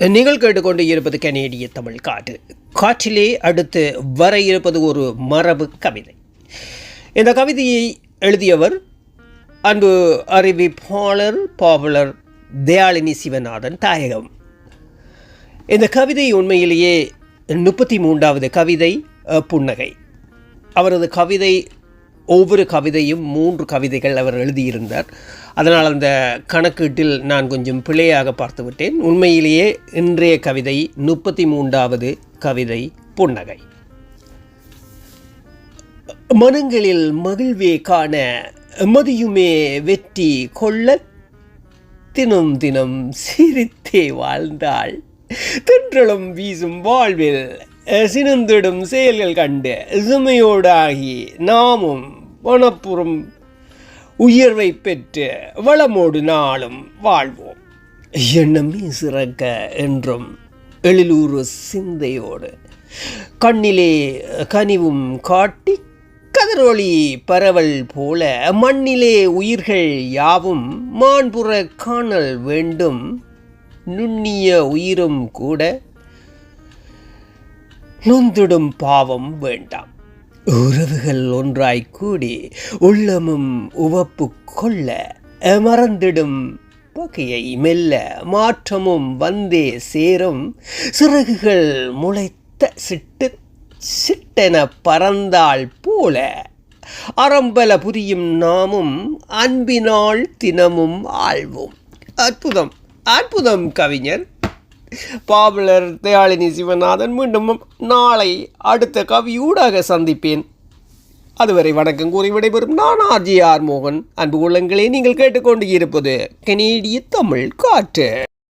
நீங்கள் கேட்டுக்கொண்டு இருப்பது கனேடிய தமிழ் காற்று. காற்றிலே அடுத்து வர இருப்பது ஒரு மரபு கவிதை. இந்த கவிதையை எழுதியவர் அன்பு அறிவிப்பாளர் பாவலர் தயாளினி சிவநாதன் தாயகம். இந்த கவிதை உண்மையிலேயே 33வது கவிதை புன்னகை. அவரது கவிதை ஒவ்வொரு கவிதையும் 3 கவிதைகள் அவர் எழுதியிருந்தார். அதனால் அந்த கணக்கீட்டில் நான் கொஞ்சம் பிழையாக பார்த்துவிட்டேன். உண்மையிலேயே இன்றைய கவிதை 33வது கவிதை புன்னகை. மனங்களில் மகிழ்வே காண மதியுமே வெற்றி கொள்ள தினம் தினம் சிரித்தே வாழ்ந்தாள். தென்றலும் வீசும் வாழ்வில் சினந்திடும் செயல்கள் கண்டு சுமையோடாகி நாமும் மனப்புறம் உயர்வை பெற்று வளமோடு நாளும் வாழ்வோம். எண்ணமே சிறக்க என்றும் எழிலூறு சிந்தையோடு கண்ணிலே கனிவும் காட்டி கதிரொளி பரவல் போல மண்ணிலே உயிர்கள் யாவும் மாண்புற காணல் வேண்டும். நுண்ணிய உயிரும் கூட நொந்திடும் பாவம் வேண்டாம். உறவுகள் ஒன்றாய் கூடி உள்ளமும் உவப்பு கொள்ள மறந்திடும் பகையை மெல்ல மாற்றமும் வந்தே சேரும். சிறகுகள் முளைத்த சிட்டென பறந்தாள் போல அறம்பல புரியும் நாமும் அன்பினால் தினமும் ஆழ்வோம். அற்புதம் அற்புதம் கவிஞர் பாவலர் தயாளினி சிவநாதன். மீண்டும் நாளை அடுத்த கவியூடாக சந்திப்பேன். அதுவரை வணக்கம் கூறி விடைபெறும் நான் RJ மோகன். அன்பு உள்ளங்களே, நீங்கள் கேட்டுக்கொண்டு இருப்பது கனேடிய தமிழ் காற்று.